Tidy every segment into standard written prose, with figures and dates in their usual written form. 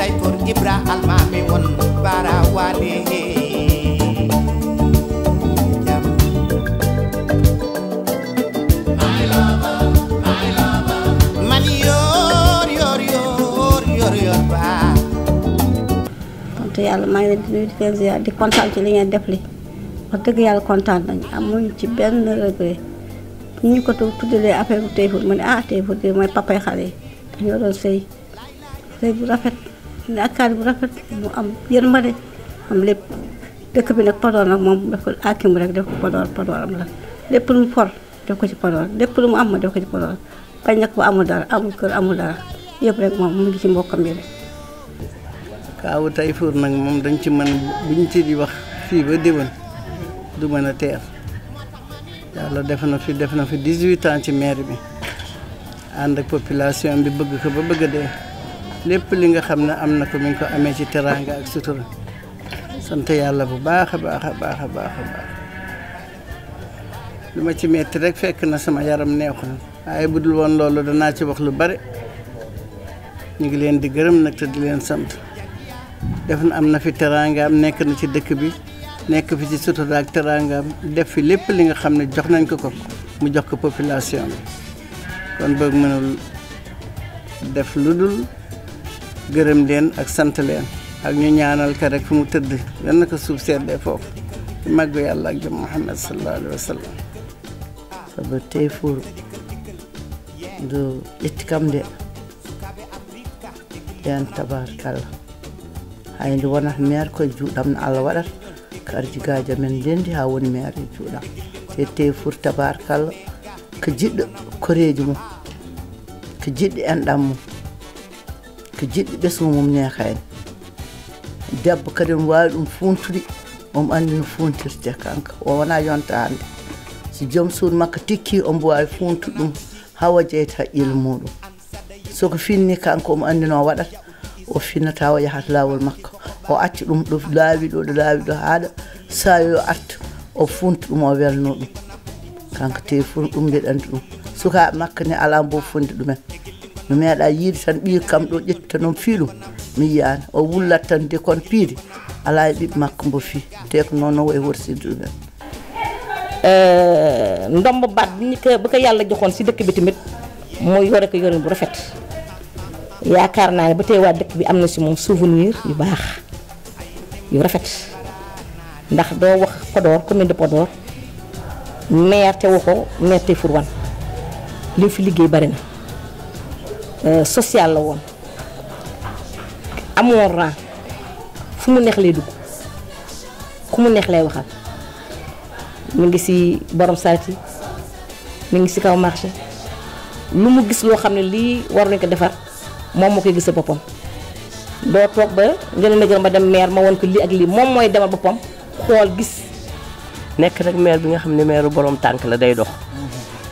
tay for Ibra almami won bara wale te yàlla maa ngi leen di nuyu di leen ziar di kontaan ci li ngeen def li wax dëgg yàlla kontaan nañu amuñu ci benn regret ñu ko tuddalee affaire bu Tayfur mu ne Tayfur de mooy papay xale yi dañoo doon sëy bu rafet ne akkaar bu rafet mu am yërmande am lépp dëkk bi nag Podor nag moom def ko akimu rek def ko Podor am la lépp lu mu for def ko ci Podor lépp lu mu am ma def ko ci Podor bañ nag bu amul dara amul kër amul dara yëpp rek moom mu ngi ci mbokkam yi rek. Kaawu Tayfur nag moom dañ ci mën buñ ci di wax fii ba déwén du mën a teer yàlla def na fi 18 ans ci maire bi ànd ak population bi bëgg ko ba bëgg a dee lépp li nga xam ne am na ko mi ngi ko amee ci teraanga ak sutura sant yàlla bu baax a baax a baax a baax a baax lu ma ci metti rek fekk na sama yaram neexul waaye bu dul woon loolu danaa ci wax lu bare ñu ngi leen di gërëm nag te di leen sant def na am na fi teraangaam nekk na ci dëkk bi nekk fi ci sutura ak teraangaam def fi lépp li nga xam ne jox nañ ko mu jox ko population bi kon bëgg mënul def lu dul gërëm leen ak sant leen ak ñu ñaanal ko rek fu mu tëdd yal na ko suuf seddee foofu ci màggu yàlla ak jëm Muhammad sallallahu alayhi wa sallam sabu Tayfur do ƴetti kam de yen tabarkalla hay nde wonata maire koye juuɗam no Allah waɗata ko arjigaji men ndendi ha woni maire e juuɗam te Tayfur tabarkalla ko jiɗɗo koreji mum ko jiɗɗo enɗam mum ko jiɗɗo ɓesgu mum neeka en debbo kadi ne wawi ɗum funtude omo andi no funtirte kanko o wona yonta hande so joom suudu makko tikki omo wawi funtude ɗum hawa jeyta ƴilu muɗum soko finni kanko omo andi no waɗata o finnata o yahata lawol makko o acca ɗum ɗo laawi ɗo haɗa sayo arta o funta ɗum o welno ɗum kanko Tayfur ɗum mbiɗa andi ɗum sukaɓe makko ne ala mbo fonde ɗumen mi meeɗa yiide tan ɓiyi kam ɗo ƴetti noon fiilum mi yiyani o wullat tan de kon piide ala e ɓiɓɓe makko mbo fi te ko noon no way worside ɗumen ndomb baat bi ko yàlla joxoon si dëkk bi tamit mooy yore ko yore bu rafet yaakaar naa ne ba tey waa dëkk bi am na si moom souvenir yu baax yu rafet ndax doo wax Podor commune de Podor maire te waxoo maire Tayfur wan li fi liggéey bari na social la woon amoon ran fu mu neex lay dugg ku mu neex lay waxal mi ngi si borom sarti mi ngi si kaw marché lu mu gis loo xam ne lii war nañ ko defar moom moo koy gisee boppam doo toog ba ngeen na gërëm ba dem maire ma woon ko lii ak lii moom mooy demal boppam xool gis. nekk rek maire bi nga xam ne maire borom tànk la day dox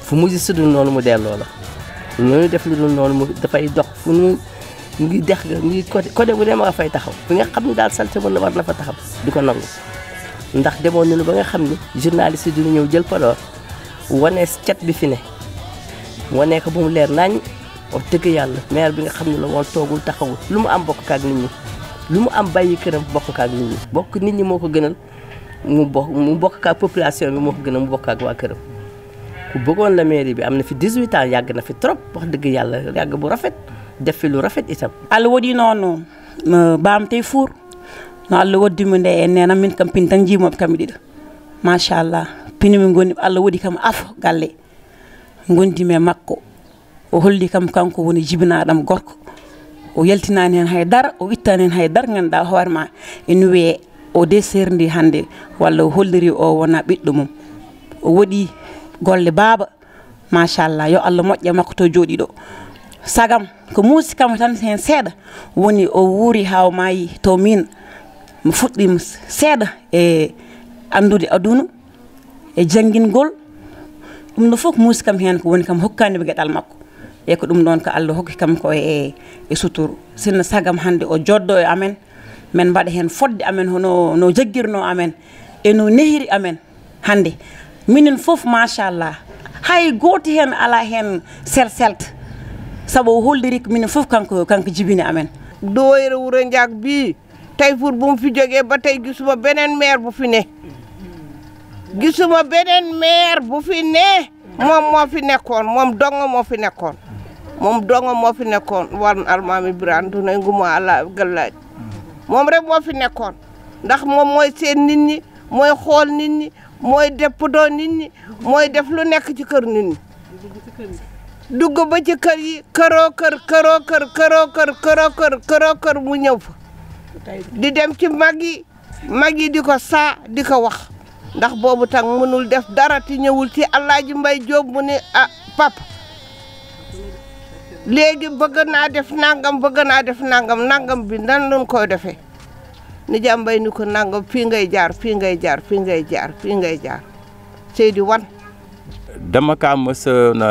fu mu gis sudul noonu mu delloo la lu def lu dul noonu mu dafay dox fu mu ngi dex ga ngi côté bu dem nga fay taxaw fi nga xam ne daal salte mën na war na fa taxaw di ko nangu ndax demoon nañu ba nga xam ne journaliste yi dina ñëw jël Podor wane cet bi fi ne wane ko ba mu leer nañ wax dëgg yàlla maire bi nga xam ne la woon toogul taxawul lu mu am bokk kaak nit ñi lu mu am bàyyi këram bokk kaak nit ñi bokk nit ñi moo ko gënal mu bokk kaak population bi moo ko gënal mu bokk kaak waa këram ku bëggoon la mairie bi am na fi 18 ans yàgg na fi trop wax dëgg yàlla yàgg bu rafet def fi lu rafet itam. Allah waɗi noon Bam Tayfur no Allah waddimo nde e nena min kam pin tan jiimoɓe kamɓe ɗiɗo machallah pini min goni Allah waɗi kam af galle gondimi e makko o holli kam kanko woni jibinaɗam gorko o yaltinani hen haydara o ittani hen haydara ganduɗa hoore ma ene wiye o deserdi hande walla o holliri o wona ɓiɗɗo mum o waɗi golle baaba machallah yo Allah moƴƴa makko to jooɗi ɗo sagam ko muusi kam tan hen seeɗa woni o wuuri ha o maayi to min mi fuɗɗima seeɗa e andude aduna e janngingol ɗum ɗo fof ko muusi kam hen ko woni kam hokkaniɓe gueɗal makko e ko ɗum ɗon ko Allah hokki kam ko e suturu sinno sagam hande o joddo e amen men mbaɗa hen fodde amen hono no jaggirno amen e no nehiri amen hande minen fof machallah hay goto hen ala hen selselta saabu o holliri ko minen fof kanko jibini amen Dooyere Wuro Njaag bii Tayfur bu mu fi jógee ba tey gisuma beneen maire bu fi ne gisuma beneen maire bu fi ne moom moo fi nekkoon moom donga moo fi nekkoon wan almaami Birane du nay nguma ala gallaaj moom rek moo fi nekkoon ndax moom mooy seen nit ñi mooy xool nit ñi mooy deppdoo nit ñi mooy def lu nekk ci kër nit ñi dugg ba ci kër yi këroo kër mu ñëw fa di dem ci mag yi di ko saa di ko wax ndax boobu tang mënul def dara ti ñëwul ci Alaaji Mbay Jóob mu ne papa léegi bëgg naa def nangam bi nan lañ koy defee ni jàmbay ni ko nangam fii ngay jaar Seydi Wane dama kaa mës na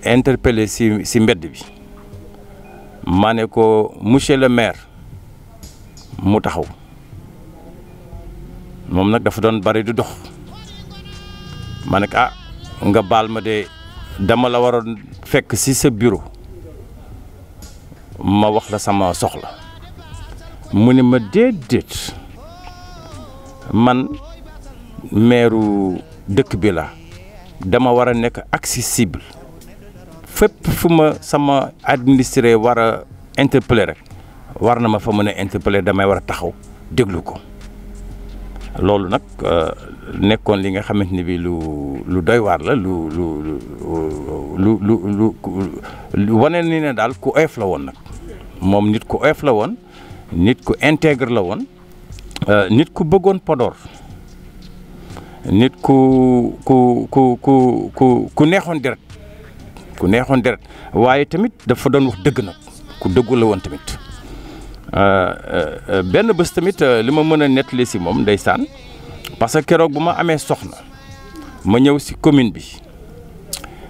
interpellé si mbedd bi ma ne ko monsieur le maire mu taxaw moom nag dafa doon bari du dox ma ne ko nga baal ma de dama la waroon fekk si sa bureau ma wax la sama soxla mu ne ma déedéet man maire dëkk bi la dama war a nekk accessible fépp fu ma sama administré war a interpeller rek war na ma fa mën a interpeller damay war a taxaw déglu ko loolu nag nekkoon li nga xamante ni bi lu doy waar la lu wane ni ne daal ku oyof la woon nag moom nit ku oyof la woon nit ku intègre la woon nit ku bëggoon Podor nit ku neexoon deret waaye tamit dafa doon wax dëgg nag ku dëggu la woon tamit benn bés tamit li ma mën a nettali si moom ndeysaan parce que keroog bu ma amee soxna ma ñëw si commune bi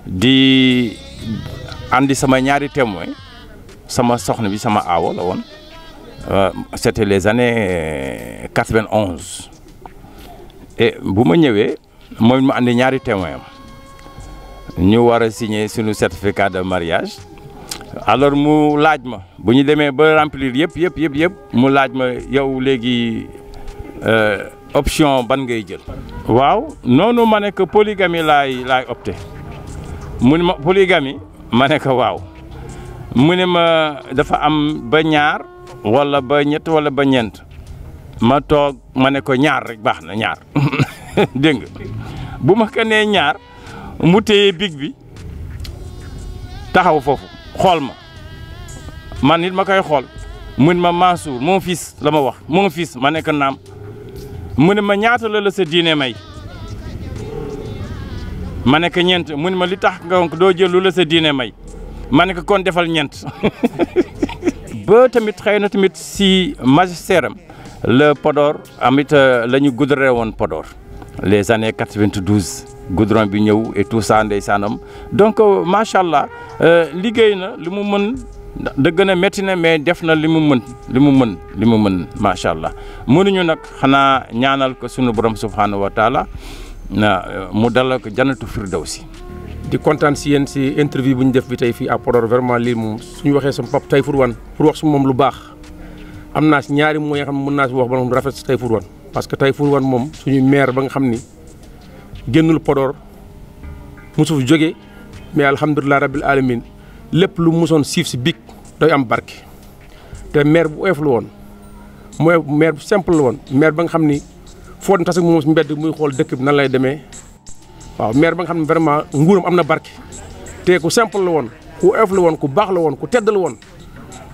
di andi sama ñaari témoin sama soxna bi sama aawo la woon c'était les années 91 et bu ma ñëwee moom ma andi ñaari témoin am ñu war a signer suñu certificat de mariage alors mu laaj ma bu ñu demee ba remplir yëpp mu laaj ma yow léegi option ban ngay jël. waaw noonu ma ne que polygamie laay opté mu ne ma polygamie ma ne que waaw mu ne ma dafa am ba ñaar wala ba ñett wala ba ñeent ma toog ma ne ko ñaar rek baax na ñaar dégg nga bu ma ko nee ñaar mu téye big bi taxaw foofu xool ma man nit ma koy xool mun ma Mansour mon fils la ma wax mon fils ma nekk naam mu ne ma ñaata la sa diine may ma nekk ñeent mu ne ma li tax nga doo jël lu la sa diine may ma nekk kon defal ñeent ba tamit xëy na tamit si magistère am le Podor amit la ñu goudronné woon Podor les années 92 goudron bi ñëw et tout ça ndeysaanam donc macha allah liggéey na li mu mën dëgg na métti na mais def na li mu mën macha allah mënuñu nag xanaa ñaanal ko sunu borom subhanahu wa taala mu dalal ko jannatu firdawsi. di kontaan si yéen si interview bu ñu def bi tey fii à Podor vraiment lii moom suñu waxee sama pap Tayfur Wane pour wax su moom lu baax am naa si ñaari mots yoo xam ne mën naa si wax ba mu rafet si Tayfur Wane parce que Tayfur Wane moom suñu maire ba nga xam ni génnul Podor mosu fi jógee mais alhamdulilah rabbil alamin lépp lu mosoon siif si big doy am barke te maire bu oyof la woon mooy maire bu simple la woon maire ba nga xam ni foo dem tase moom si mbedd muy xool dëkk bi nan lay demee waaw maire ba nga xam ne vraiment nguuram am na barke te ku simple la woon ku oyof la woon ku baax la woon ku tedd la woon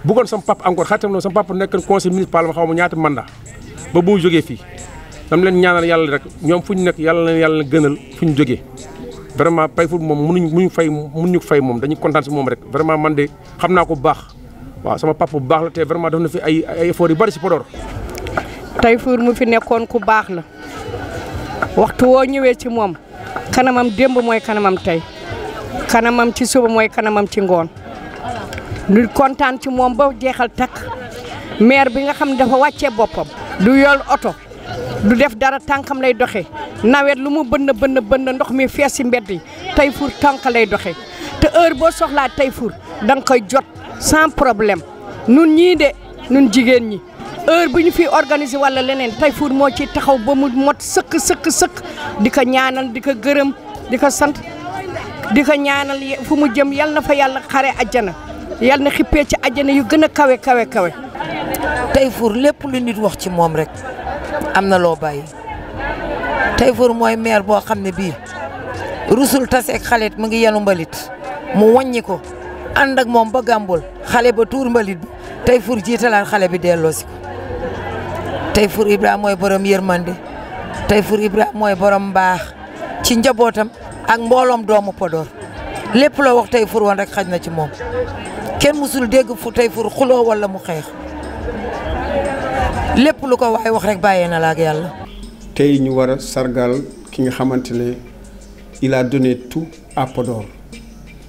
bëggoon sama papa encore xaritam la sama papa nekk conseil municipal ma xaw ma ñaata mandat ba bu mu jógee fii dam leen ñaanal yàlla rek ñoom fu ñu nekk yàlla na gënal fu ñu jógee vraiment Tayfur moom mënuñu fay moom dañuy kontaan si moom rek vraiment man de xam naa ko bu baax waaw sama papa bu baax la te vraiment def na fi ay effort yu bari si Podor. Tayfur mu fi nekkoon ku baax la waxtu woo ñëwee ci moom kanamam démb mooy kanamam tey kanamam ci suba mooy kanamam ci ngoon ñu kontaan ci moom ba jeexal takk maire bi nga xam ne dafa wàccee boppam du yor oto du def dara tànkam lay doxee nawet lu mu bënn ndox mi fees si mbedd yi Tayfur tànk lay doxee te heure boo soxlaa Tayfur da nga koy jot sans problème nun ñii de nun jigéen ñi heure bu ñu fi organiser wala leneen Tayfour moo ci taxaw ba mu mot sëkk di ko ñaanal di ko gërëm di ko sant di ko ñaanal fu mu jëm yal na fa yàlla xare àjjana yal na xippee ci àjjana yu gën a kawe. Tayfour lépp lu nit wax ci moom rek am na loo bàyyi Tayfour mooy maire boo xam ne bii rusul taseeg xale mu ngi yenu mbalit mu wàññi ko ànd ak moom ba gàmbul xale ba tuur mbalit bi Tayfour jiitalaat xale bi delloosi ko Tayfour Ibra mooy borom yërmande Tayfour Ibra mooy borom mbaax ci njabootam ak mbooloom doomu Podor lépp loo wax Tayfour woon rek xaj na ci moom kenn musul dégg fu Tayfour xuloo wala mu xeex lépp lu ko waay wax rek bàyyee na la ak yàlla. tey ñu war a sargal ki nga xamante ne il a donné tout à Podor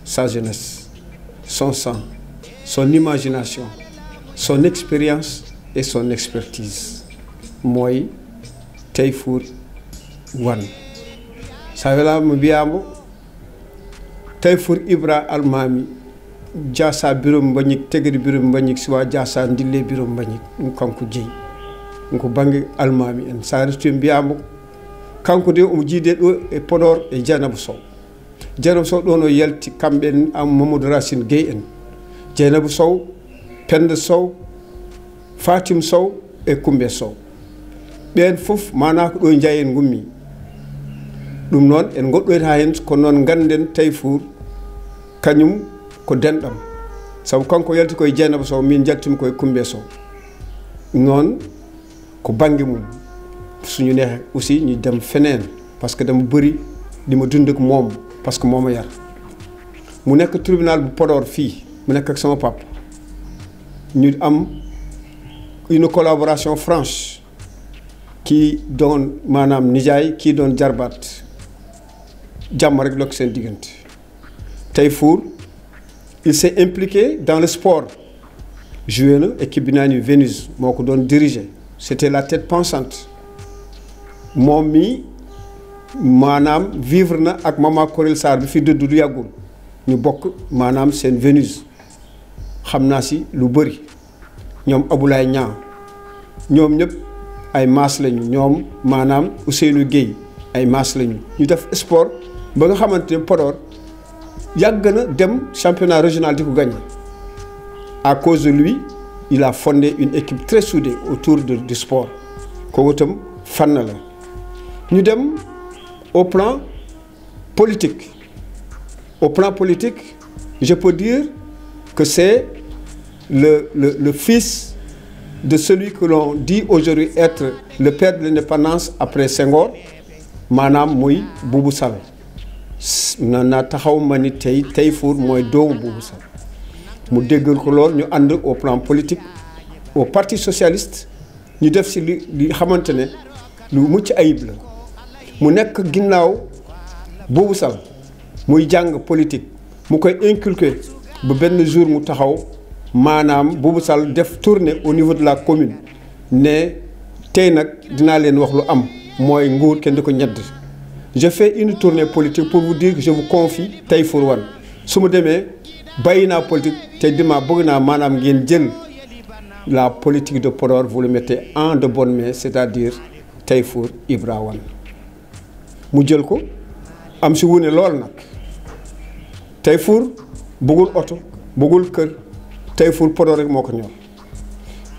sa jeunesse son sang son imagination son expérience et son expertise mooy Tayfour Wane savela mo mbiyamo Tayfour Ibra almami jasa birom mbañik tegiri birom mbañik siwa jasa ndille birom mbañik ɗum kanko jeeyi ko bange almami en sa restu mbiyamo kanko de omo jiide ɗo e Podor e Dieynaba Sow ɗon o yalti kamɓe en am Mamadou Racine Gueye en Dieynaba Sow Penda Sow Fatim Sow e Koumbe Sow ɓen fof mana ko ɗo jeeyi en gummi ɗum noon en goɗɗoyta ha hen ko noon ganden Tayfour kañum ko denɗam saabu kanko yalti koye Dieynaba Sow min jaltimi koye Koumbe Sow noon ko banggue mum suñu neexe aussi ñu dem feneen parce que dama bëri di ma dund ak moom parce que moo ma yar mu nekk tribunal bu Podor fii mu nekk ak sama papa ñu am une collaboration franche kii doon maanaam nijaay kii doon jarbaat jàmm rek lokk seen diggante Tayfour il s'est impliqué dans le sport joué na équipe bi naa ni Vénus moo ko doon diriger c'était la tête pensante moom mi maanaam vivre na ak Mama Korel Sarr bi fi dëdd du yàggul ñu bokk maanaam seen Vénus xam naa si lu bëri ñoom Aboulaye Niang ñoom ñëpp ay maas lañu ñoom maanaam Ousseynou Gueye ay maas lañu ñu def sport ba nga xamante ne Podor yàgg na dem championnat régional di ko gagné à cause de lui il a fondé une équipe très soudée autour du sport kooku itam fànn la ñu dem au plan politique je peux dire que c'est le fils de celui que l'on dit aujourd'hui être le père de l'indépendance après Senghor maanaam muy Boubou Sall na taxaw ma ni tey Tayfour mooy doomu Boubou Sall mu déggal ko lool ñu ànd au plan politique au parti socialiste ñu def si li xamante ne lu mucc ayib la mu nekk ginnaaw Boubou Sall muy jàng politique mu koy inculquer ba benn jour mu taxaw maanaam Boubou Sall def tournée au niveau de la commune ne tey nag dinaa leen wax lu am mooy nguur kenn di ko ñedd je fais une tournée politique pour vous dire que je vous confie Tayfour Wane su ma demee bàyyi naa politique te dima bëgg naa maanaam ngeen jël la politique de Podor vous le mettez en de bonnes mains c'est-à-dire Tayfour Ibra Wane mu jël ko am si wune lool nag Tayfour bëggul oto bëggul kër Tayfour Podor rek moo ko ñor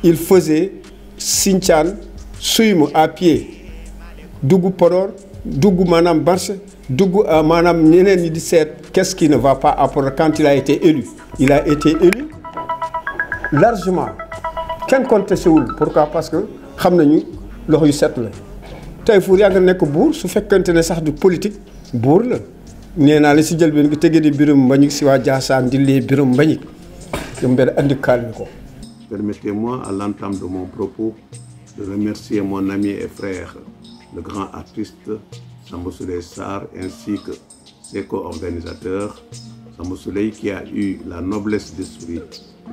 il faisait Sinthiane Suymu à pied dugg Podor dugg maanaam marché dugg maanaam ñeneen ñi di seet qu'est-ce qui ne va pas à Podor quand il a été élu largement kenn contesté wul pourquoi parce que xam nañu loxo yu set la Tayfour yaa nga nekk buur su fekkante ne sax du politique buur la nee naa la si jël benn gi tege di birum mbañik si waa Jaasaan dillee birum mbañik yom benn andi kaal mi ko. Permettez-moi à l'entame de mon propos de remercier mon ami et frère le grand artiste Samba Souleye Sarr ainsi que ses co-organisateurs Samba Souleye qui a eu la noblesse d'esprit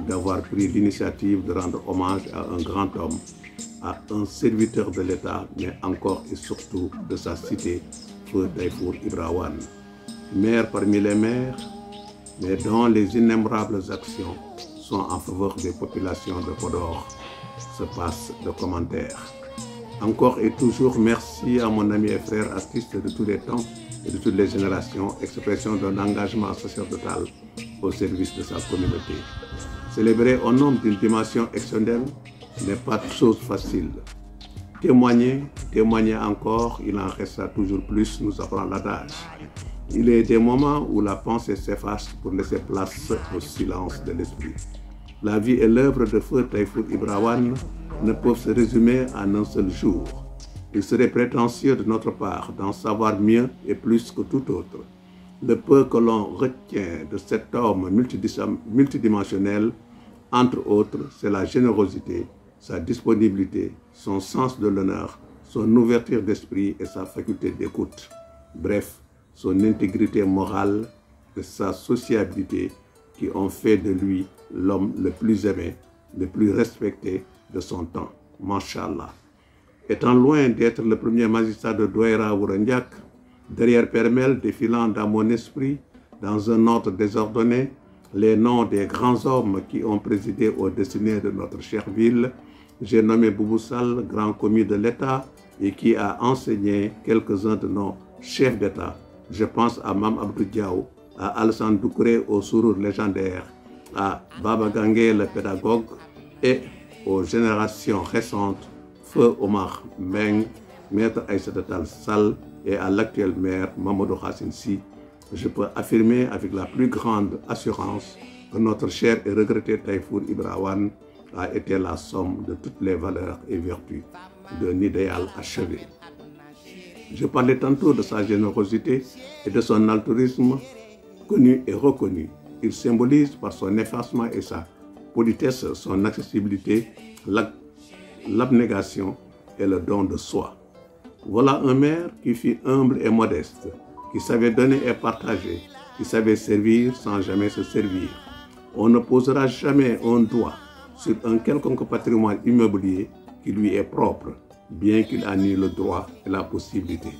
d'avoir pris l'initiative de rendre hommage à un grand homme, à un serviteur de l'État, mais encore et surtout de sa cité, feu Tayfour Ibra Wane. Maire parmi les maires, mais dont les innombrables actions sont en faveur des populations de Podor se passent de commentaires. Encore et toujours, merci à mon ami et frère artiste de tous les temps et de toutes les générations, expression d'un engagement sacerdotal au service de sa communauté. Célébrer au nom d'une dimension exceptionnelle n'est pas chose facile. Témoigner encore, il en restera toujours plus, nous apprend l'adage. Il est des moments où la pensée s'efface pour laisser place au silence de l'esprit. La vie et l'œuvre de feu Taifour Ibra Wane ne peuvent se résumer en un seul jour. Il serait prétentieux de notre part d'en savoir mieux et plus que tout autre. Le peu que l'on retient de cet homme multidimensionnel, entre autres, c'est la générosité, sa disponibilité, son sens de l'honneur, son ouverture d'esprit et sa faculté d'écoute. Bref, son intégrité morale et sa sociabilité qui ont fait de lui l'homme le plus aimé, le plus respecté de son temps. Mashallah. Étant loin d'être le premier magistrat de Douaïra ou Randiak, derrière Permel défilant dans mon esprit, dans un ordre désordonné, les noms des grands hommes qui ont présidé aux destinées de notre chère ville, j'ai nommé Boubou Sall, grand commis de l'État, et qui a enseigné quelques-uns de nos chefs d'État. Je pense à Mam Abdou Diaw, à Alassane Doucouré au sourire légendaire, à Baba Gangue le pédagogue, et aux générations récentes, Feu Omar Meng, Maître Aïssata Tall Sall, et à l'actuel maire Mamadou Hassin Sy. Je peux affirmer avec la plus grande assurance que notre cher et regretté Taifour Ibra Wane a été la somme de toutes les valeurs et vertus d'un idéal achevé. Je parlais tantôt de sa générosité et de son altruisme connu et reconnu. Il symbolise par son effacement et sa politesse, son accessibilité, l'abnégation et le don de soi. Voilà un maire qui fut humble et modeste, qui savait donner et partager, qui savait servir sans jamais se servir. On ne posera jamais un doigt sur un quelconque patrimoine immobilier qui lui est propre, bien qu'il en ait le droit et la possibilité.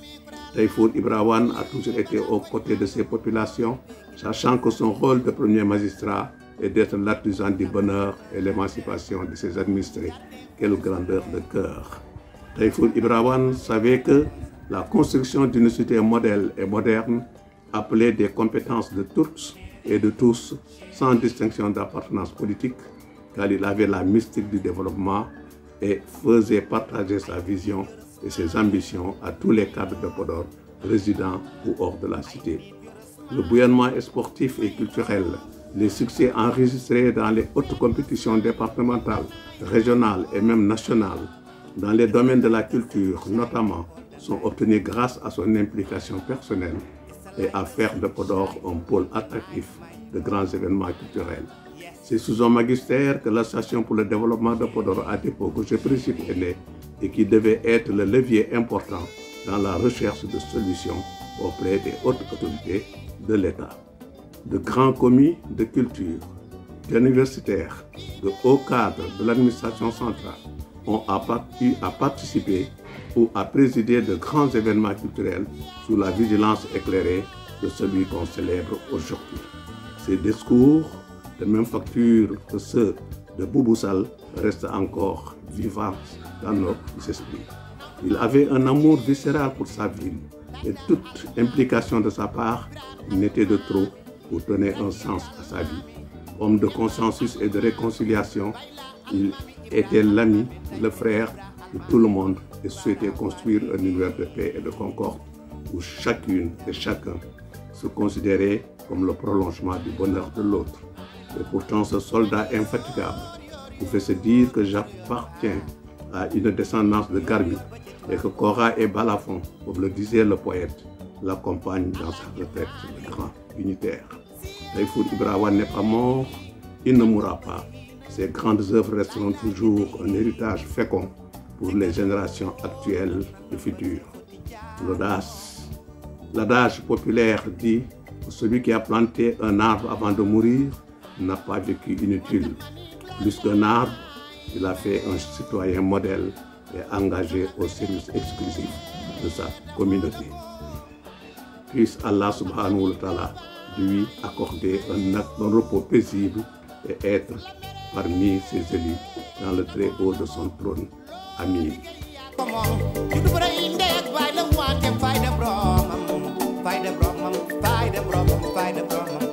Taifour Ibra Wane a toujours été aux côtés de ses populations, sachant que son rôle de premier magistrat est d'être l'artisan du bonheur et l'émancipation de ses administrés. Quelle grandeur de cœur! Taifour Ibra Wane savait que la construction d'une cité modèle et moderne appelait des compétences de tous et de tous, sans distinction d'appartenance politique, car il avait la mystique du développement et faisait partager sa vision et ses ambitions à tous les cadres de Podor, résidents ou hors de la cité. Le bouillonnement sportif et culturel, les succès enregistrés dans les hautes compétitions départementales, régionales et même nationales, dans les domaines de la culture notamment, sont obtenus grâce à son implication personnelle et à faire de Podor un pôle attractif de grands événements culturels. C'est sous son magistère que l'Association pour le développement de Podor ADEPO, que je préside, est née et qui devait être le levier important dans la recherche de solutions auprès des hautes autorités de l'État. De grands commis de culture, d'universitaires, de hauts cadres de l'administration centrale ont eu à participer ou à présider de grands événements culturels sous la vigilance éclairée de celui qu'on célèbre aujourd'hui. Ces discours, de même facture que ceux de Boubou Sall, restent encore vivants dans nos esprits. Il avait un amour viscéral pour sa ville et toute implication de sa part n'était de trop pour donner un sens à sa vie. Homme de consensus et de réconciliation, il était l'ami, le frère de tout le monde et souhaitait construire un univers de paix et de concorde où chacune et chacun se considérait comme le prolongement du bonheur de l'autre. Et pourtant, ce soldat infatigable pouvait se dire que j'appartiens à une descendance de Garmi et que Cora et Balafon, comme le disait le poète, l'accompagnent dans sa retraite de grand unitaire. Taifour Ibra Wane n'est pas mort, il ne mourra pas. Ses grandes œuvres resteront toujours un héritage fécond pour les générations actuelles et futures. L'adage populaire dit que celui qui a planté un arbre avant de mourir n'a pas vécu inutile. Plus qu'un arbre, il a fait un citoyen modèle et engagé au service exclusif de sa communauté. Puisse Allah subhanahu wa ta'ala lui accorder un repos paisible et être parmi ses élus dans le très haut de son trône. Amin. Fight the problem, fight the problem, fight the problem, fight the problem.